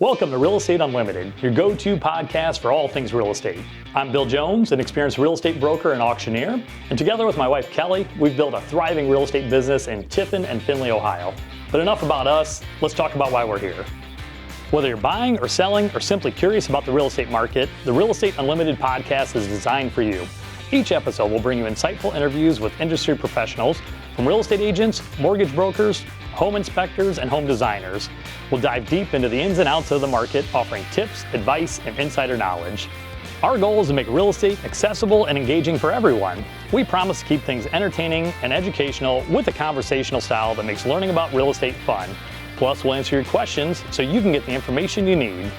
Welcome to Real Estate Unlimited, your go-to podcast for all things real estate. I'm Bill Jones, an experienced real estate broker and auctioneer, and together with my wife Kelly, we've built a thriving real estate business in Tiffin and Findlay, Ohio. But enough about us, let's talk about why we're here. Whether you're buying or selling or simply curious about the real estate market, the Real Estate Unlimited podcast is designed for you. Each episode will bring you insightful interviews with industry professionals, from real estate agents, mortgage brokers, home inspectors, and home designers. We'll dive deep into the ins and outs of the market, offering tips, advice, and insider knowledge. Our goal is to make real estate accessible and engaging for everyone. We promise to keep things entertaining and educational with a conversational style that makes learning about real estate fun. Plus, we'll answer your questions so you can get the information you need.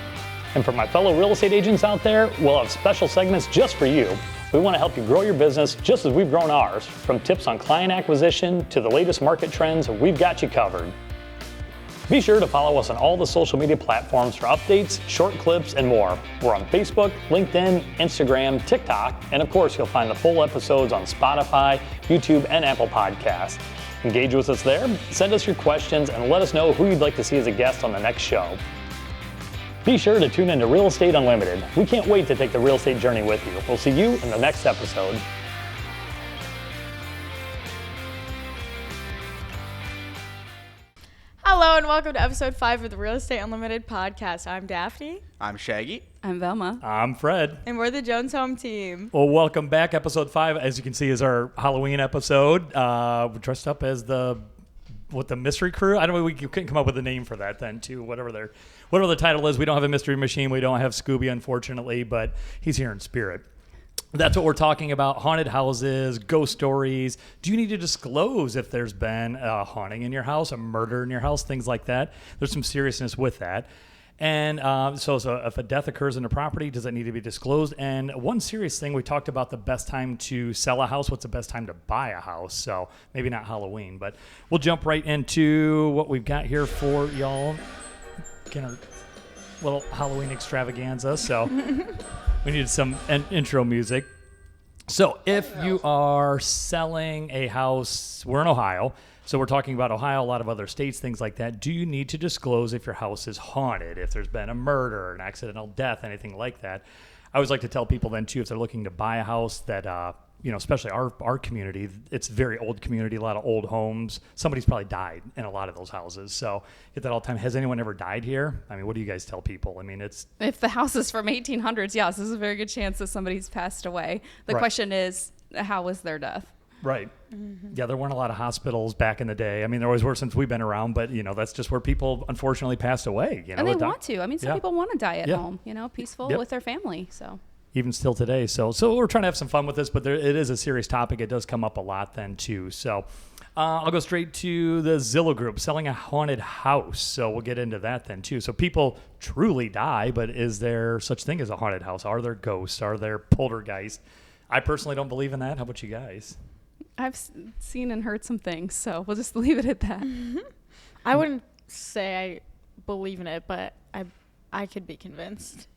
And for my fellow real estate agents out there, we'll have special segments just for you. We want to help you grow your business just as we've grown ours. From tips on client acquisition to the latest market trends, we've got you covered. Be sure to follow us on all the social media platforms for updates, short clips, and more. We're on Facebook, LinkedIn, Instagram, TikTok, and of course you'll find the full episodes on Spotify, YouTube, and Apple Podcasts. Engage with us there, send us your questions, and let us know who you'd like to see as a guest on the next show. Be sure to tune into Real Estate Unlimited. We can't wait to take the real estate journey with you. We'll see you in the next episode. Hello and welcome to episode 5 of the Real Estate Unlimited podcast. I'm Daphne. I'm Shaggy. I'm Velma. I'm Fred. And we're the Jones Home Team. Well, welcome back. Episode 5, as you can see, is our Halloween episode. We're dressed up as the mystery crew. I don't know, we couldn't come up with a name for that then, too. Whatever the title is. We don't have a mystery machine. We don't have Scooby, unfortunately, but he's here in spirit. That's what we're talking about. Haunted houses, ghost stories. Do you need to disclose if there's been a haunting in your house, a murder in your house, things like that? There's some seriousness with that. And so if a death occurs in a property, does it need to be disclosed? And one serious thing, we talked about the best time to sell a house. What's the best time to buy a house? So maybe not Halloween, but we'll jump right into what we've got here for y'all. Kind of little Halloween extravaganza. So we needed some intro music. So if you are selling a house, we're in Ohio. So we're talking about Ohio, a lot of other states, things like that. Do you need to disclose if your house is haunted, if there's been a murder, an accidental death, anything like that? I always like to tell people then, too, if they're looking to buy a house that, especially our community, it's a very old community, a lot of old homes. Somebody's probably died in a lot of those houses. So get that all the time. Has anyone ever died here? I mean, what do you guys tell people? I mean, if the house is from 1800s, yes, there's a very good chance that somebody's passed away. The question is, how was their death? Right. Mm-hmm. Yeah, there weren't a lot of hospitals back in the day. I mean, there always were since we've been around, but, that's just where people unfortunately passed away. And they want to. I mean, some people want to die at home, peaceful with their family. So even still today. So we're trying to have some fun with this, but it is a serious topic. It does come up a lot then, too. So I'll go straight to the Zillow group, selling a haunted house. So we'll get into that then, too. So people truly die, but is there such thing as a haunted house? Are there ghosts? Are there poltergeists? I personally don't believe in that. How about you guys? I've seen and heard some things, so we'll just leave it at that. Mm-hmm. I wouldn't say I believe in it, but I could be convinced.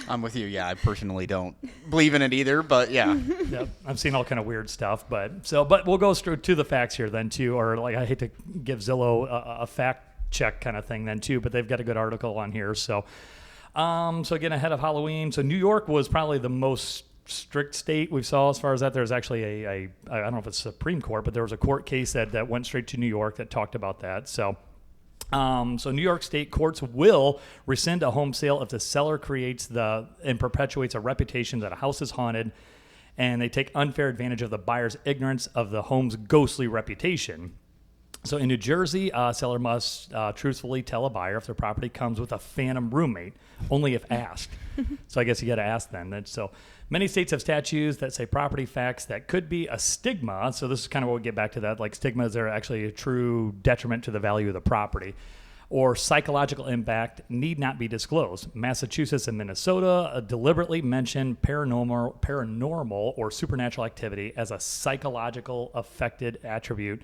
I'm with you. Yeah, I personally don't believe in it either, but yeah. Yep. I've seen all kind of weird stuff, but we'll go straight to the facts here then too, or like I hate to give Zillow a fact check kind of thing then too, but they've got a good article on here. So again, ahead of Halloween, so New York was probably the most strict state we saw as far as that. There's actually I don't know if it's Supreme Court, but there was a court case that went straight to New York that talked about that. So New York State courts will rescind a home sale if the seller creates and perpetuates a reputation that a house is haunted, and they take unfair advantage of the buyer's ignorance of the home's ghostly reputation. So in New Jersey, a seller must truthfully tell a buyer if their property comes with a phantom roommate, only if asked. So I guess you got to ask then. So many states have statutes that say property facts that could be a stigma. So this is kind of what we get back to that. Like stigmas are actually a true detriment to the value of the property. Or psychological impact need not be disclosed. Massachusetts and Minnesota deliberately mention paranormal or supernatural activity as a psychological affected attribute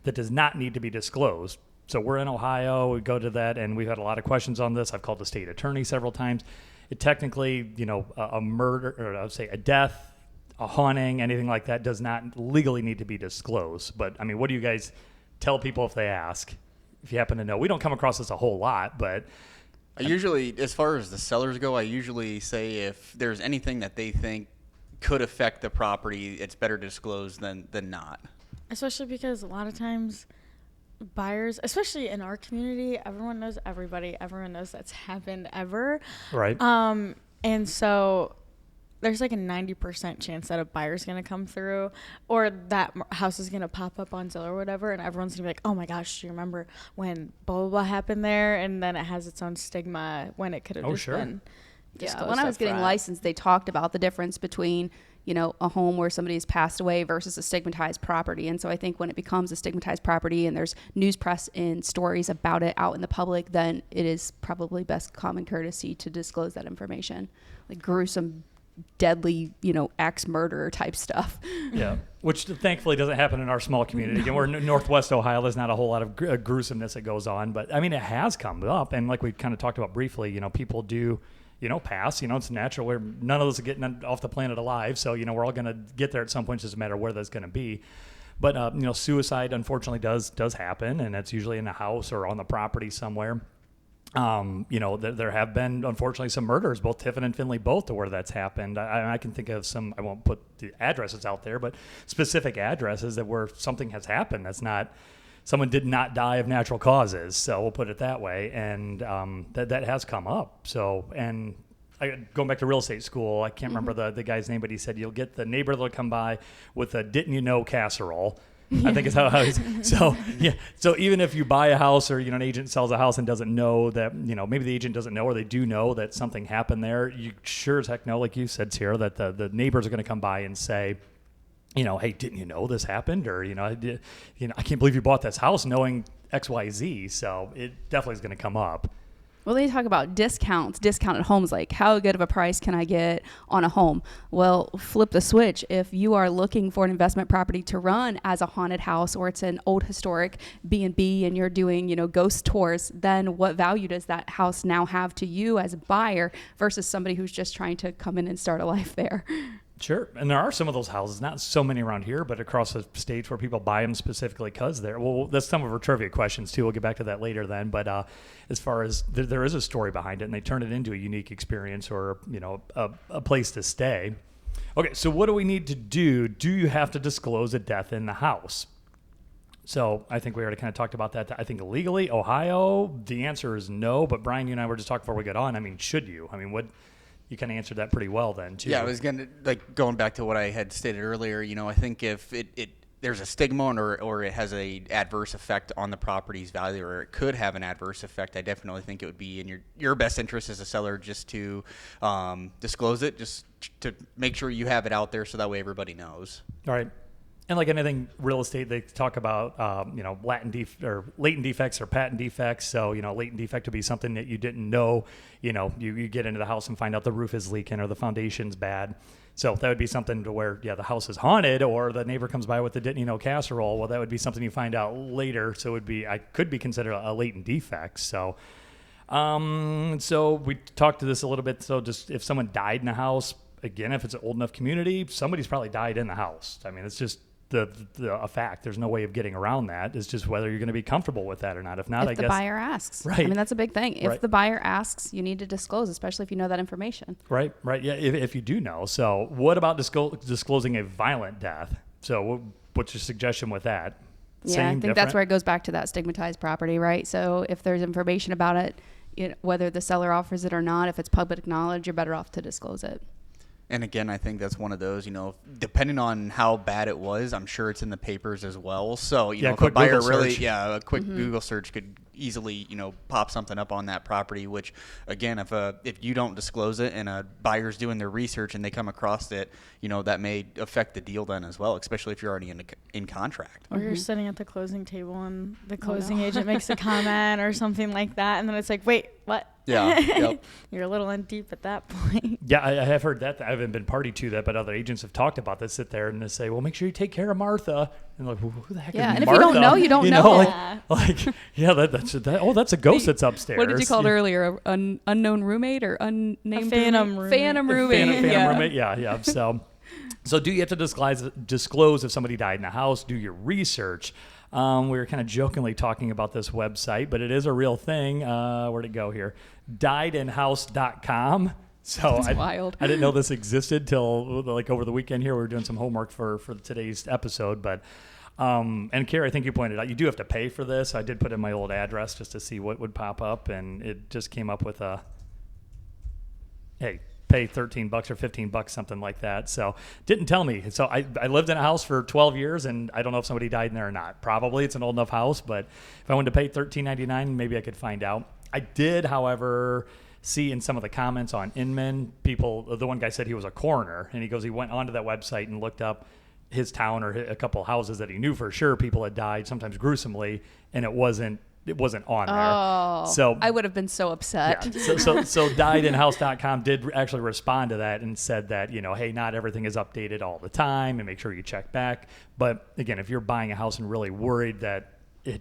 that does not need to be disclosed. So we're in Ohio, we go to that, and we've had a lot of questions on this. I've called the state attorney several times. It technically, a murder, or I would say a death, a haunting, anything like that does not legally need to be disclosed. But, I mean, what do you guys tell people if they ask? If you happen to know. We don't come across this a whole lot, but I usually, as far as the sellers go, I usually say if there's anything that they think could affect the property, it's better to disclose than not. Especially because a lot of times buyers, especially in our community, everyone knows everybody. Everyone knows that's happened ever. Right. And so there's like a 90% chance that a buyer's going to come through or that house is going to pop up on Zillow or whatever. And everyone's going to be like, oh my gosh, do you remember when blah, blah, blah happened there? And then it has its own stigma when it could have just been disclosed. When I was getting licensed, they talked about the difference between, you know, a home where somebody's passed away versus a stigmatized property. And so I think when it becomes a stigmatized property and there's news press and stories about it out in the public, then it is probably best common courtesy to disclose that information. Like gruesome, deadly, you know, axe murderer type stuff. Yeah, which thankfully doesn't happen in our small community. Again, we're in Northwest Ohio. There's not a whole lot of gruesomeness that goes on. But, I mean, it has come up. And like we kind of talked about briefly, you know, people do, you know, pass. You know, it's natural. None of us are getting off the planet alive. So, you know, we're all going to get there at some point. It doesn't matter where that's going to be. But, you know, suicide, unfortunately, does happen. And it's usually in a house or on the property somewhere. You know, there have been, unfortunately, some murders, both Tiffin and Finley, both to where that's happened. I can think of some, I won't put the addresses out there, but specific addresses that where something has happened that's not, someone did not die of natural causes. So we'll put it that way. And that has come up. So, and going back to real estate school, I can't remember the guy's name, but he said, you'll get the neighbor that'll come by with a didn't you know casserole. I think is how he's, so yeah. So even if you buy a house or, you know, an agent sells a house and doesn't know that, you know, maybe the agent doesn't know, or they do know that something happened there, you sure as heck know, like you said, Sierra, that the neighbors are going to come by and say, you know, hey, didn't you know this happened? Or, you know, I can't believe you bought this house knowing X, Y, Z. So it definitely is going to come up. Well, they talk about discounted homes, like how good of a price can I get on a home? Well, flip the switch. If you are looking for an investment property to run as a haunted house, or it's an old historic B&B and you're doing, you know, ghost tours, then what value does that house now have to you as a buyer versus somebody who's just trying to come in and start a life there? Sure. And there are some of those houses, not so many around here, but across the states where people buy them specifically because they're, well, that's some of our trivia questions too. We'll get back to that later then. But as far as there is a story behind it and they turn it into a unique experience or, you know, a place to stay. Okay. So what do we need to do? Do you have to disclose a death in the house? So I think we already kind of talked about that. I think legally, Ohio, the answer is no. But Brian, you and I were just talking before we got on. I mean, should you? I mean, you kind of answered that pretty well then too. Yeah, I was going back to what I had stated earlier. You know, I think if there's a stigma or it has a adverse effect on the property's value, or it could have an adverse effect, I definitely think it would be in your best interest as a seller just to disclose it, just to make sure you have it out there so that way everybody knows. All right. And like anything real estate, they talk about, you know, latent defects or patent defects. So, you know, latent defect would be something that you didn't know. You know, you get into the house and find out the roof is leaking or the foundation's bad. So that would be something to where, yeah, the house is haunted, or the neighbor comes by with the didn't you know casserole. Well, that would be something you find out later. So I could be considered a latent defect. So, so we talked to this a little bit. So just if someone died in the house, again, if it's an old enough community, somebody's probably died in the house. I mean, it's just a fact. There's no way of getting around that. It's just whether you're going to be comfortable with that or not. If not, I guess. If the buyer asks. Right. I mean, that's a big thing. If the buyer asks, you need to disclose, especially if you know that information. Right. Yeah, if you do know. So what about disclosing a violent death? So what's your suggestion with that? Yeah, I think that's where it goes back to that stigmatized property, right? So if there's information about it, whether the seller offers it or not, if it's public knowledge, you're better off to disclose it. And again, I think that's one of those, you know, depending on how bad it was, I'm sure it's in the papers as well. So, you know, if a buyer a quick Google search could easily, you know, pop something up on that property, which again, if you don't disclose it and a buyer's doing their research and they come across it, you know, that may affect the deal then as well, especially if you're already in contract. Or you're sitting at the closing table and the closing agent makes a comment or something like that. And then it's like, wait, what? Yeah. Yep. You're a little in deep at that point. Yeah, I have heard that. I haven't been party to that, but other agents have talked about this. Sit there and they say, well, make sure you take care of Martha. And like, well, who the heck is Martha? Yeah, and if you don't know, you don't know. That's a ghost that's upstairs. What did you call it earlier? An unknown roommate or unnamed phantom roommate? Phantom roommate. Phantom roommate. Yeah. So do you have to disclose if somebody died in the house? Do your research. We were kind of jokingly talking about this website, but it is a real thing. Where'd it go here? diedinhouse.com. So That's wild. I didn't know this existed till like over the weekend here. We were doing some homework for today's episode, but and Carrie, I think you pointed out you do have to pay for this. I did put in my old address just to see what would pop up, and it just came up with hey, pay $13 or $15, something like that. So didn't tell me. So I lived in a house for 12 years, and I don't know if somebody died in there or not. Probably it's an old enough house, but if I wanted to pay $13.99, maybe I could find out. I did, however, see in some of the comments on Inman, the one guy said he was a coroner, and he goes, he went onto that website and looked up his town or a couple houses that he knew for sure people had died, sometimes gruesomely, and it wasn't on there. Oh, so I would have been so upset. Yeah. So diedinhouse.com did actually respond to that and said that, hey, not everything is updated all the time, and make sure you check back. But again, if you're buying a house and really worried that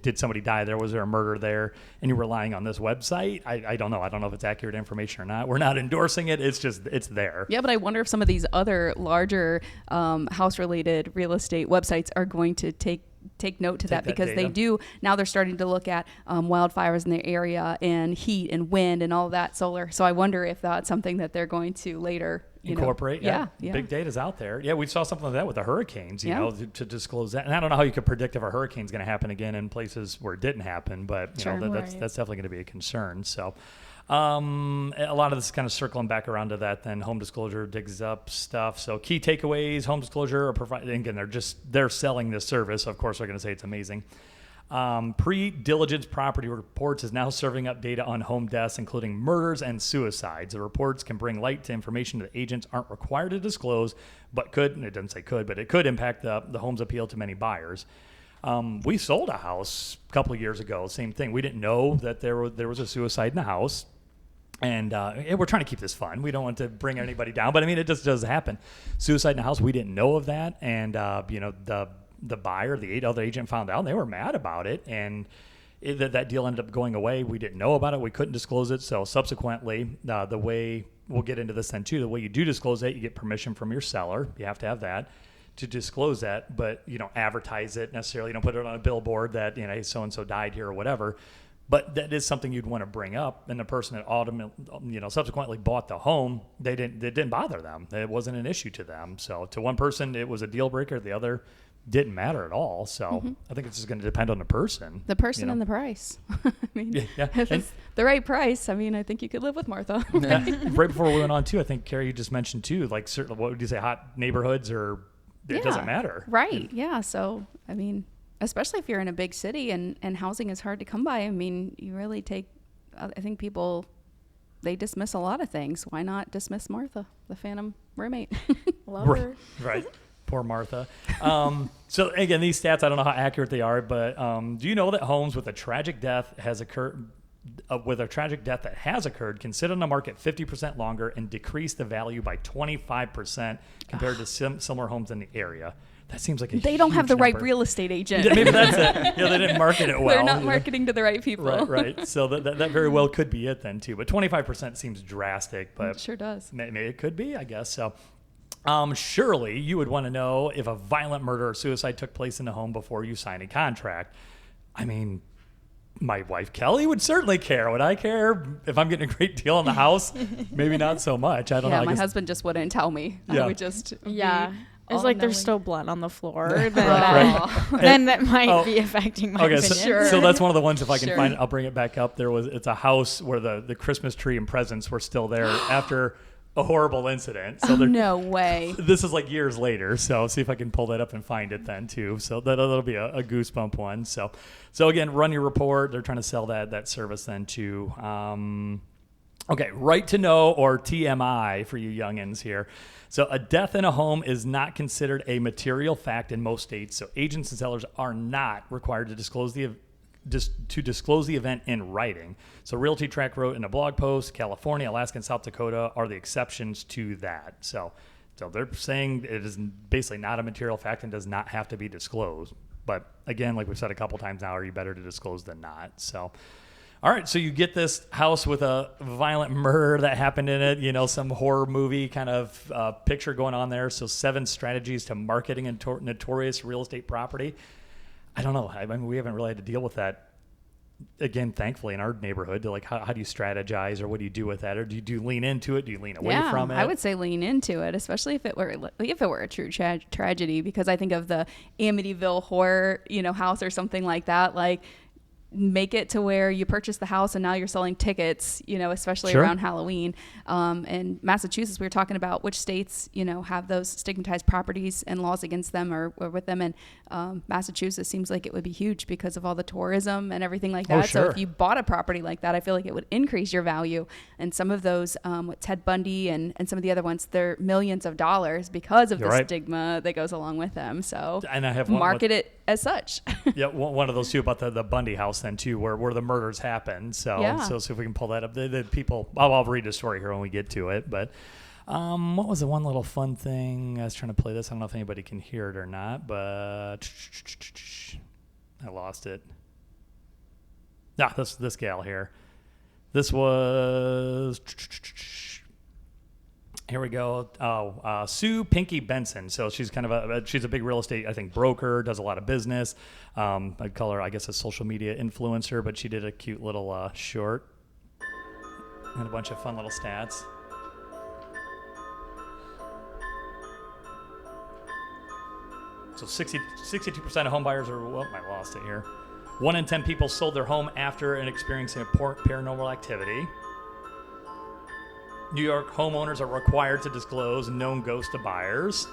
did somebody die there, was there a murder there, and you're relying on this website, I don't know. I don't know if it's accurate information or not. We're not endorsing it. It's just, it's there. Yeah, but I wonder if some of these other larger house-related real estate websites are going to take note to that, because they do now. They're starting to look at wildfires in their area and heat and wind and all that solar. So I wonder if that's something that they're going to later incorporate. Yeah. Big data's out there. Yeah, we saw something like that with the hurricanes, to disclose that. And I don't know how you could predict if a hurricane's going to happen again in places where it didn't happen, but that's definitely going to be a concern. So a lot of this is kind of circling back around to that. Then home disclosure digs up stuff. So key takeaways: home disclosure are providing. Again, they're selling this service. Of course, they're going to say it's amazing. Pre-diligence property reports is now serving up data on home deaths, including murders and suicides. The reports can bring light to information that agents aren't required to disclose, but could, and it doesn't say could, but it could impact the home's appeal to many buyers. We sold a house a couple of years ago. Same thing. We didn't know that there was a suicide in the house. And we're trying to keep this fun. We don't want to bring anybody down, but I mean, it just does happen. Suicide in the house, we didn't know of that. And, the buyer, the other agent found out, and they were mad about it. And that deal ended up going away. We didn't know about it. We couldn't disclose it. So subsequently, the way, we'll get into this then too, the way you do disclose that, you get permission from your seller. You have to have that to disclose that, but you don't advertise it necessarily. You don't put it on a billboard that, hey, so-and-so died here or whatever. But that is something you'd want to bring up. And the person that subsequently bought the home, it didn't bother them. It wasn't an issue to them. So to one person, it was a deal breaker. The other didn't matter at all. So I think it's just going to depend on the person. The person and the price. I mean, if it's the right price, I mean, I think you could live with Martha. Right before we went on too, I think Carrie, you just mentioned too, like certain, what would you say, hot neighborhoods, or it doesn't matter. Right. Yeah. So, I mean, especially if you're in a big city and housing is hard to come by. I mean, you really I think people, they dismiss a lot of things. Why not dismiss Martha, the phantom roommate? Love her. Right. Poor Martha. So again, these stats, I don't know how accurate they are, but do you know that homes with a tragic death that has occurred can sit on the market 50% longer and decrease the value by 25% compared to similar homes in the area? That seems like they don't have the right real estate agent. Maybe that's it. They didn't market it well. They're not marketing to the right people. Right. So that very well could be it then too. But 25% seems drastic. But it sure does. Maybe it could be, I guess. So surely you would want to know if a violent murder or suicide took place in the home before you sign a contract. I mean, my wife Kelly would certainly care. Would I care if I'm getting a great deal on the house? Maybe not so much. I don't know. Yeah, my husband just wouldn't tell me. Yeah. I would just it's like there's still blood on the floor. Then that might be affecting my opinion. So that's one of the ones, if I can find it, I'll bring it back up. It's a house where the Christmas tree and presents were still there after a horrible incident. So no way. This is like years later. So see if I can pull that up and find it then too. So that'll be a goosebump one. So again, run your report. They're trying to sell that service then too. Okay, right to know, or TMI for you youngins here. So a death in a home is not considered a material fact in most states. So agents and sellers are not required to disclose the event in writing. So Realty Track wrote in a blog post, California, Alaska, and South Dakota are the exceptions to that. So they're saying it is basically not a material fact and does not have to be disclosed. But again, like we've said a couple times now, are you better to disclose than not? So, all right, so you get this house with a violent murder that happened in it, some horror movie kind of picture going on there. So 7 strategies to marketing a notorious real estate property. I don't know. I mean, we haven't really had to deal with that. Again, thankfully, in our neighborhood, like how do you strategize, or what do you do with that, or do you lean into it? Do you lean away from it? I would say lean into it, especially if it were a true tragedy. Because I think of the Amityville horror, house or something like that. Like, make it to where you purchase the house and now you're selling tickets, especially around Halloween. In Massachusetts, we were talking about which states, have those stigmatized properties and laws against them or with them. And Massachusetts seems like it would be huge because of all the tourism and everything like that. Oh, sure. So if you bought a property like that, I feel like it would increase your value. And some of those, with Ted Bundy and some of the other ones, they're millions of dollars because of the stigma that goes along with them. So and I have market it as such. Yeah, one of those too about the Bundy house then too, where the murders happened. So so if we can pull that up, the people. I'll read the story here when we get to it. But what was the one little fun thing? I was trying to play this. I don't know if anybody can hear it or not, but I lost it. This gal here. This was. Here we go. Sue Pinky Benson. So she's kind of she's a big real estate, I think, broker, does a lot of business. I'd call her, I guess, a social media influencer, but she did a cute little short and a bunch of fun little stats. So 62% of home buyers are, I lost it here. 1 in 10 people sold their home after and experiencing a paranormal activity. New York homeowners are required to disclose known ghosts to buyers.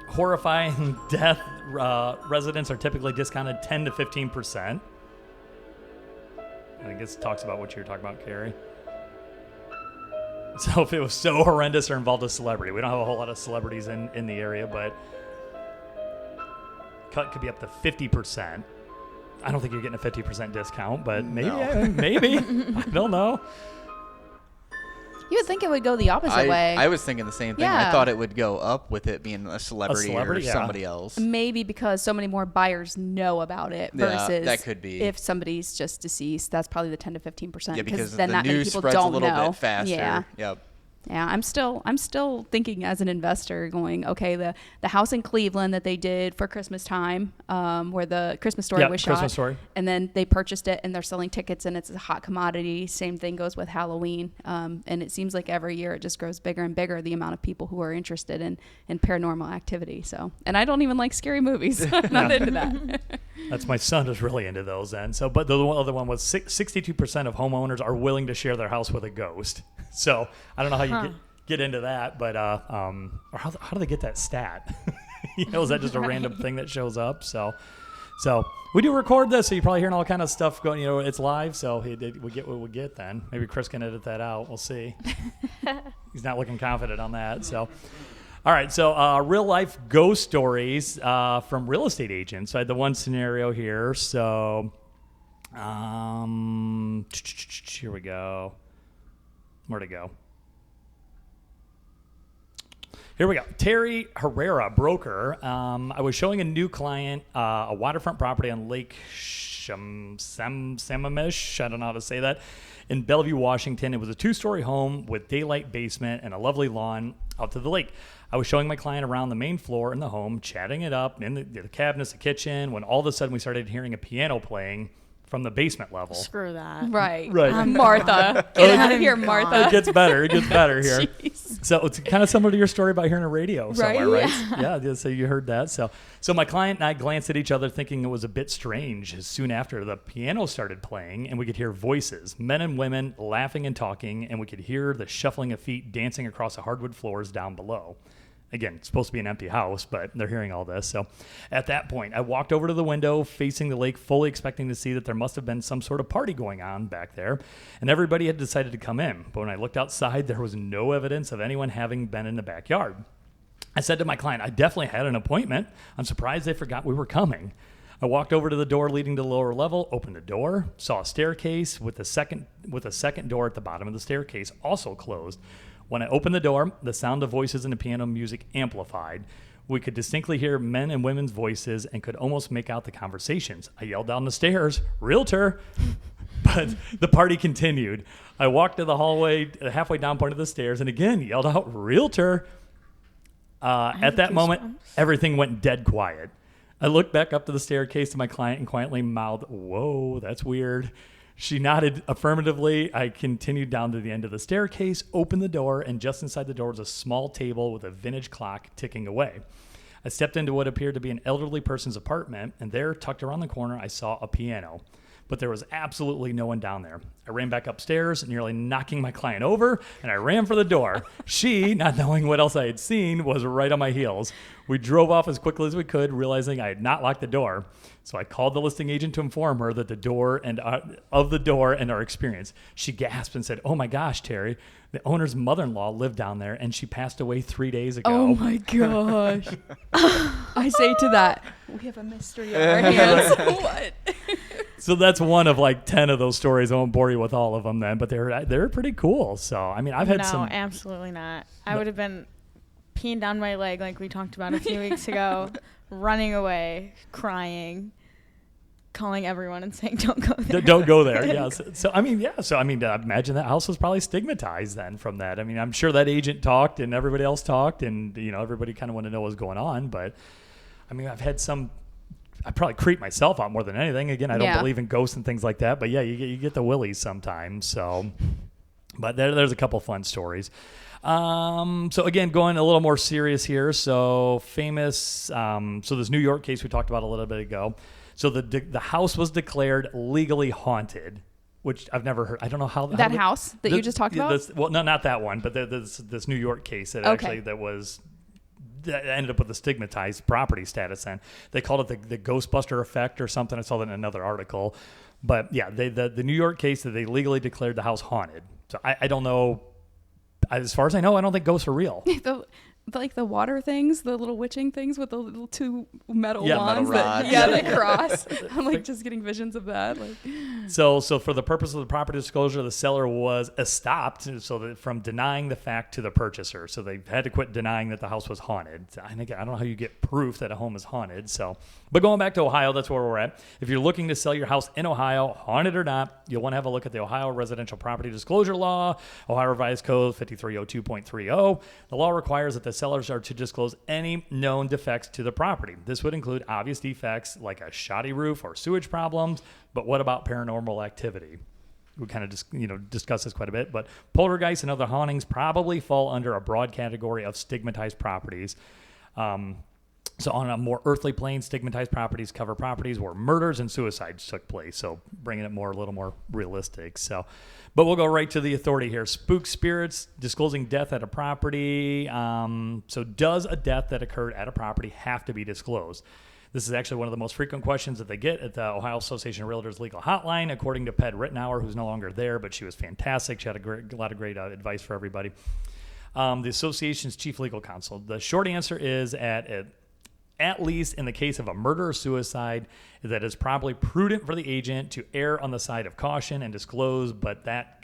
Horrifying death residents are typically discounted 10 to 15%. I think this talks about what you were talking about, Carrie. So if it was so horrendous or involved a celebrity, we don't have a whole lot of celebrities in the area, but cut could be up to 50%. I don't think you're getting a 50% discount, but maybe. I don't know. You would think it would go the opposite way. I was thinking the same thing. Yeah. I thought it would go up with it being a celebrity or somebody else. Maybe because so many more buyers know about it versus that could be. If somebody's just deceased, that's probably the 10 to 15%. Yeah, because then the that news people spreads don't a little know. bit faster. Yeah. Yep. Yeah, I'm still thinking as an investor going, okay, the house in Cleveland that they did for Christmas time, where the Christmas Story was shot. Christmas Story. And then they purchased it and they're selling tickets and it's a hot commodity. Same thing goes with Halloween. And it seems like every year it just grows bigger and bigger, the amount of people who are interested in paranormal activity. So, and I don't even like scary movies. I'm not into that. That's my son is really into those then. So, but the other one was 62% of homeowners are willing to share their house with a ghost. So I don't know how you get into that, but or how do they get that stat? Is that just a random thing that shows up? So we do record this, so you're probably hearing all kind of stuff going. It's live, so we get what we get. Then maybe Chris can edit that out. We'll see. He's not looking confident on that. So. All right, so real life ghost stories from real estate agents. I had the one scenario here. So here we go. Where'd it go? Here we go. Terry Herrera, broker. I was showing a new client a waterfront property on Lake Sammamish. I don't know how to say that. In Bellevue, Washington. It was a 2-story home with daylight basement and a lovely lawn out to the lake. I was showing my client around the main floor in the home, chatting it up in the cabinets, the kitchen, when all of a sudden we started hearing a piano playing from the basement level. Screw that. Right. Martha. Get out of here, Martha. It gets better here. Jeez. So it's kind of similar to your story about hearing a radio somewhere, right? Yeah. Yeah, so you heard that. So my client and I glanced at each other thinking it was a bit strange. Soon after, the piano started playing and we could hear voices, men and women laughing and talking, and we could hear the shuffling of feet dancing across the hardwood floors down below. Again, it's supposed to be an empty house, but they're hearing all this. So at that point, I walked over to the window facing the lake, fully expecting to see that there must have been some sort of party going on back there, and everybody had decided to come in. But when I looked outside, there was no evidence of anyone having been in the backyard. I said to my client, I definitely had an appointment. I'm surprised they forgot we were coming. I walked over to the door leading to the lower level, opened the door, saw a staircase with a second door at the bottom of the staircase also closed. When I opened the door, the sound of voices and the piano music amplified. We could distinctly hear men and women's voices and could almost make out the conversations. I yelled down the stairs, "Realtor!" But the party continued. I walked to the hallway, halfway down part of the stairs, and again yelled out, "Realtor!" At that moment, everything went dead quiet. I looked back up to the staircase to my client and quietly mouthed, "Whoa, that's weird." She nodded affirmatively. I continued down to the end of the staircase, opened the door, and just inside the door was a small table with a vintage clock ticking away. I stepped into what appeared to be an elderly person's apartment, and there, tucked around the corner, I saw a piano. But there was absolutely no one down there. I ran back upstairs, nearly knocking my client over, and I ran for the door. She, not knowing what else I had seen, was right on my heels. We drove off as quickly as we could, realizing I had not locked the door. So I called the listing agent to inform her that of the door and our experience. She gasped and said, "Oh my gosh, Terry, the owner's mother-in-law lived down there, and she passed away 3 days ago." Oh my gosh. I say to that, we have a mystery on our hands. What? So that's one of like 10 of those stories. I won't bore you with all of them then, but they're pretty cool. So, I mean, I've had some. No, absolutely not. I would have been peeing down my leg like we talked about a few weeks ago, running away, crying, calling everyone and saying, "Don't go there." Don't go there. Yes. So I mean, yeah. So I mean, I imagine that house was probably stigmatized then from that. I mean, I'm sure that agent talked and everybody else talked, and everybody kind of wanted to know what was going on. But I mean, I've had some. I probably creep myself out more than anything. Again, I don't believe in ghosts and things like that. But yeah, you get the willies sometimes. So, but there's a couple fun stories. So again, going a little more serious here. So famous. So this New York case we talked about a little bit ago. So the house was declared legally haunted, which I've never heard. I don't know how that house that you just talked about. Well, no, not that one, but this New York case that actually that ended up with a stigmatized property status. And they called it the Ghostbuster effect or something. I saw that in another article. But yeah, the New York case that they legally declared the house haunted. So I don't know. As far as I know, I don't think ghosts are real. Like the water things, the little witching things with the little two metal wands. Metal rods. They cross. I'm like just getting visions of that. Like, So for the purpose of the property disclosure, the seller was stopped from denying the fact to the purchaser. So they had to quit denying that the house was haunted. And again, I don't know how you get proof that a home is haunted. But going back to Ohio, that's where we're at. If you're looking to sell your house in Ohio, haunted or not, you'll want to have a look at the Ohio Residential Property Disclosure Law, Ohio Revised Code 5302.30. The law requires that the sellers are to disclose any known defects to the property. This would include obvious defects like a shoddy roof or sewage problems, but what about paranormal activity? We kind of just discuss this quite a bit, but poltergeists and other hauntings probably fall under a broad category of stigmatized properties. So on a more earthly plane, stigmatized properties cover properties where murders and suicides took place. So bringing it a little more realistic. But we'll go right to the authority here. Spook spirits, disclosing death at a property. So does a death that occurred at a property have to be disclosed? This is actually one of the most frequent questions that they get at the Ohio Association of Realtors Legal Hotline, according to Ped Rittenauer, who's no longer there, but she was fantastic. She had a lot of great advice for everybody. The association's chief legal counsel. The short answer is at least in the case of a murder or suicide, that it's probably prudent for the agent to err on the side of caution and disclose, but that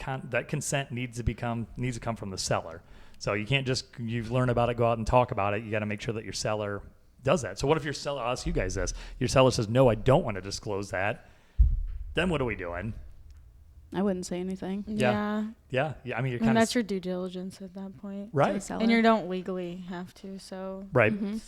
consent needs to come from the seller. So you can't just, you've learned about it, go out and talk about it. You got to make sure that your seller does that. So what if your seller, I'll ask you guys this, your seller says, "No, I don't want to disclose that." Then what are we doing? I wouldn't say anything. Yeah. I mean, you're kind of. That's your due diligence at that point. Right. And you don't legally have to, so. Right. Mm-hmm.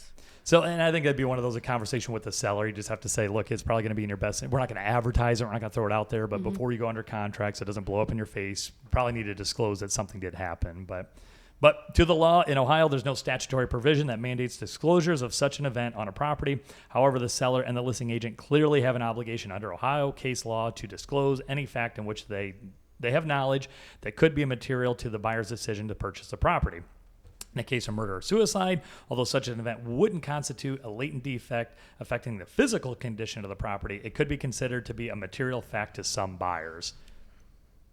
So, and I think that'd be one of those, a conversation with the seller. You just have to say, look, it's probably going to be in your best. We're not going to advertise it. We're not going to throw it out there. But before you go under contract, so it doesn't blow up in your face, you probably need to disclose that something did happen. But to the law, in Ohio, there's no statutory provision that mandates disclosures of such an event on a property. However, the seller and the listing agent clearly have an obligation under Ohio case law to disclose any fact in which they have knowledge that could be material to the buyer's decision to purchase the property. In the case of murder or suicide, although such an event wouldn't constitute a latent defect affecting the physical condition of the property, it could be considered to be a material fact to some buyers.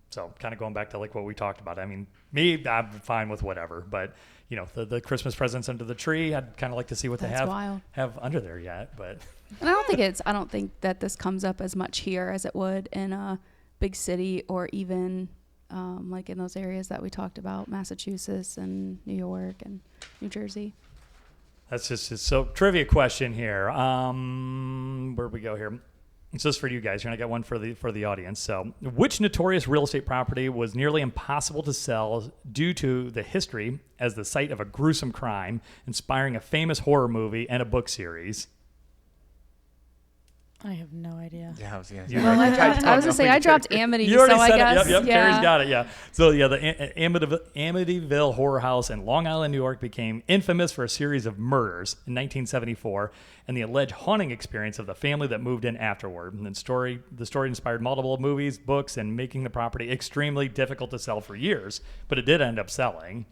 So kind of going back to like what we talked about. I mean, me, I'm fine with whatever, but the Christmas presents under the tree, I'd kind of like to see what they have under there yet. But and I don't think that this comes up as much here as it would in a big city or even like in those areas that we talked about, Massachusetts and New York and New Jersey. That's just so trivia question here. Where we go here? It's just for you guys. I got one for the audience. So, which notorious real estate property was nearly impossible to sell due to the history as the site of a gruesome crime, inspiring a famous horror movie and a book series? I have no idea. Yeah, I was going to You- say. Well, I was gonna say I dropped Amity, so I guess. Yep, Carrie's got it. Yeah. So yeah, the Amityville Horror House in Long Island, New York, became infamous for a series of murders in 1974 and the alleged haunting experience of the family that moved in afterward. And the story inspired multiple movies, books, and making the property extremely difficult to sell for years. But it did end up selling.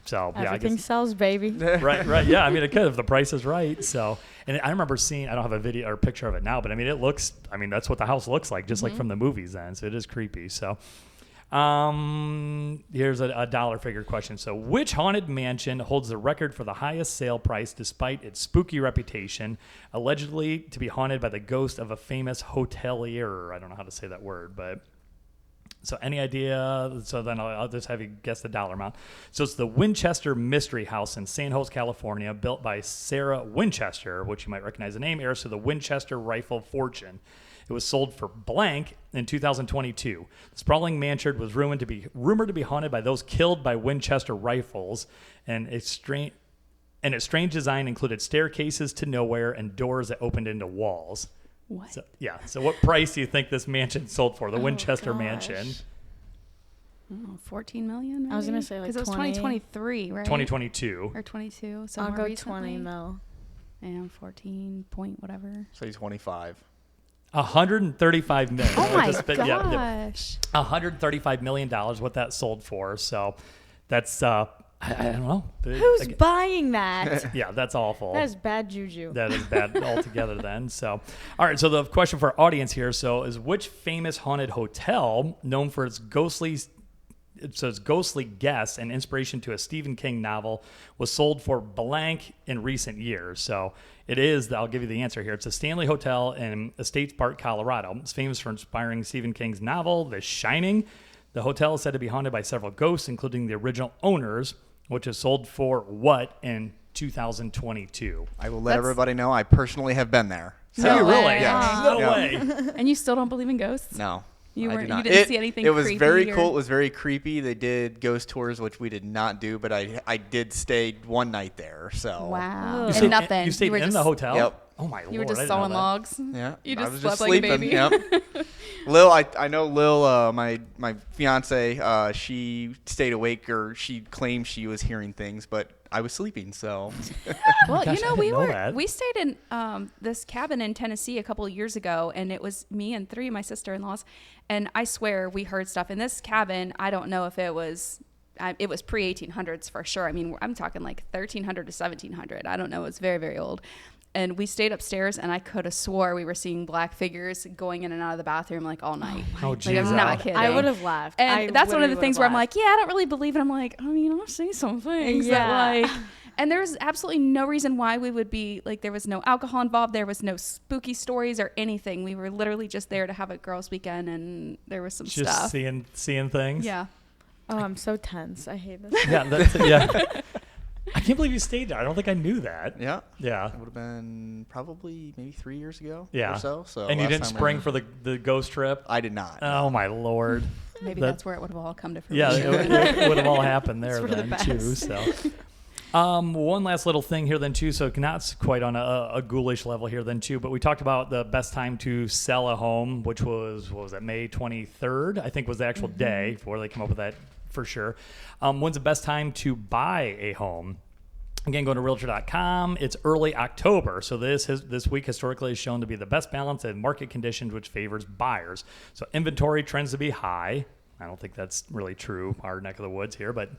So yeah, Everything I guess, sells, baby. right. Yeah, I mean, it could if the price is right. So, and I remember seeing, I don't have a video or picture of it now, but I mean, that's what the house looks like, just like from the movies then. So it is creepy. So, here's a dollar figure question. So, which haunted mansion holds the record for the highest sale price despite its spooky reputation, allegedly to be haunted by the ghost of a famous hotelier? I don't know how to say that word, but. So any idea? So then I'll just have you guess the dollar amount. So it's the Winchester Mystery House in San Jose, California, built by Sarah Winchester, which you might recognize the name, heirs to the Winchester rifle fortune. It was sold for blank in 2022. The sprawling mansion was rumored to be haunted by those killed by Winchester rifles, and its strange design included staircases to nowhere and doors that opened into walls. What? So, yeah. So what price do you think this mansion sold for? The Winchester mansion. Oh, 14 million. I was gonna say, like, because it was 20. 2023, right? 2022. Or 22. So I'll more go recently. 20 mil. And 14 point whatever. Say 25. 135 million. Oh my gosh. $135 million what that sold for. So that's I don't know. Who's buying that? Yeah, that's awful. That is bad juju. That is bad altogether then. So, all right. So the question for our audience here, so is which famous haunted hotel known for its ghostly guests and inspiration to a Stephen King novel was sold for blank in recent years? So it is, I'll give you the answer here. It's a Stanley Hotel in Estates Park, Colorado. It's famous for inspiring Stephen King's novel, The Shining. The hotel is said to be haunted by several ghosts, including the original owners, which is sold for what in 2022? I will let everybody know I personally have been there. So you really? Yes. No Yeah. way. And you still don't believe in ghosts? No. You I do weren't. not. You didn't see anything. It was creepy very or- cool. It was very creepy. They did ghost tours, which we did not do, but I did stay one night there. So Wow. You And stayed- nothing. You stayed were in just, the hotel? Yep. Oh my lord! You were I just didn't know sewing that. logs. yeah, You I just was slept just like a sleeping. baby. Yep. Lil, I know Lil, my fiance. She stayed awake, or she claimed she was hearing things, but I was sleeping. So Well, Gosh, you I know, didn't know that. we stayed in this cabin in Tennessee a couple of years ago, and it was me and 3 of my sister-in-laws, and I swear we heard stuff in this cabin. I don't know if it was pre-1800s for sure. I mean, I'm talking like 1300 to 1700. I don't know. It's very, very old. And we stayed upstairs, and I could have swore we were seeing black figures going in and out of the bathroom like all night. Oh, Like, Jesus. I'm not kidding. I would have laughed. And that's one of the literally things would've where I'm laughed. like, yeah, I don't really believe it. I'm like, I mean, I'll see some things that Yeah. like, and there's absolutely no reason why we would be like, there was no alcohol involved. There was no spooky stories or anything. We were literally just there to have a girls' weekend, and there was some Just stuff. seeing things. Yeah. Oh, I'm so tense. I hate this. Yeah. Yeah. I can't believe you stayed there. I don't think I knew that. yeah, Yeah. it would have been probably maybe 3 years ago. Yeah. Or so. So And you last didn't time spring for the ghost trip? I did not. Oh my lord. Maybe That- that's where it would have all come to Yeah, fruition. it would have all happened there It's for the then too. best. So, one last little thing here then too. So not quite on a ghoulish level here then too, but we talked about the best time to sell a home, which was, what was that, May 23rd? I think was the actual day before they come up with that for sure. When's the best time to buy a home? Again, go to Realtor.com. It's early October, so this week historically is shown to be the best balance in market conditions, which favors buyers. So inventory trends to be high. I don't think that's really true, our neck of the woods here, but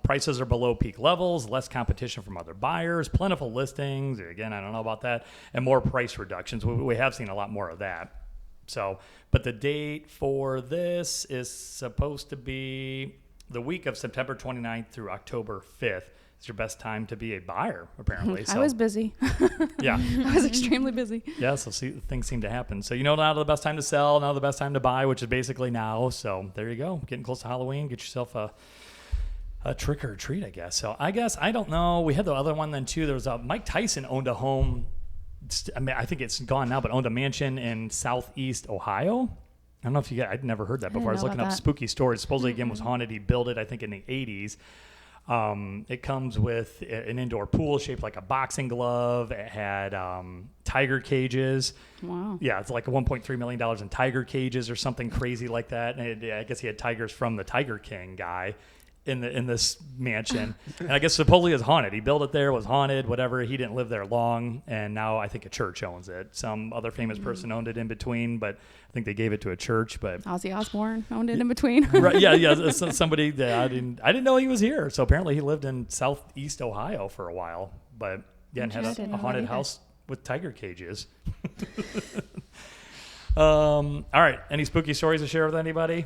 prices are below peak levels, less competition from other buyers, plentiful listings. Again, I don't know about that, and more price reductions. We have seen a lot more of that. So, but the date for this is supposed to be the week of September 29th through October 5th. It's your best time to be a buyer, apparently. So, I was busy. yeah. I was extremely busy. Yeah, so things seem to happen. So now the best time to sell, now the best time to buy, which is basically now. So there you go. Getting close to Halloween, get yourself a trick or treat, I guess. So I don't know. We had the other one then too. There was Mike Tyson owned a home. I mean, I think it's gone now, but owned a mansion in Southeast Ohio. I don't know if you guys, I'd never heard that before. I was know looking about up that. spooky stories. Supposedly again was haunted. He built it, I think, in the 80s. It comes with an indoor pool shaped like a boxing glove. It had tiger cages. Wow. Yeah, it's like $1.3 million in tiger cages or something crazy like that. And I guess he had tigers from the Tiger King guy in this mansion. And I guess supposedly it was haunted. He built it there, was haunted, whatever. He didn't live there long, and now I think a church owns it. Some other famous person owned it in between, but I think they gave it to a church. But Ozzy Osbourne owned it in between. Right, yeah. Somebody that I didn't know he was here. So apparently he lived in Southeast Ohio for a while, but yeah, and had a haunted house with tiger cages. All right, any spooky stories to share with anybody?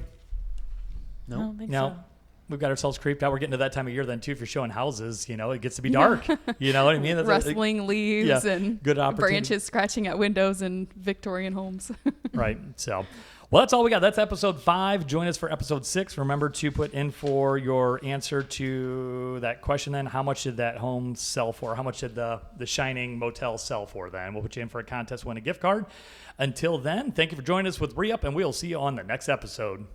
I don't think No. so. We've got ourselves creeped out. We're getting to that time of year then too. If you're showing houses, it gets to be dark. You know what I mean? That's Rustling leaves and good branches scratching at windows in Victorian homes. Right. So, well, that's all we got. That's episode 5. Join us for episode 6. Remember to put in for your answer to that question then. How much did that home sell for? How much did the Shining Motel sell for then? We'll put you in for a contest, win a gift card. Until then, thank you for joining us with REUP, and we'll see you on the next episode.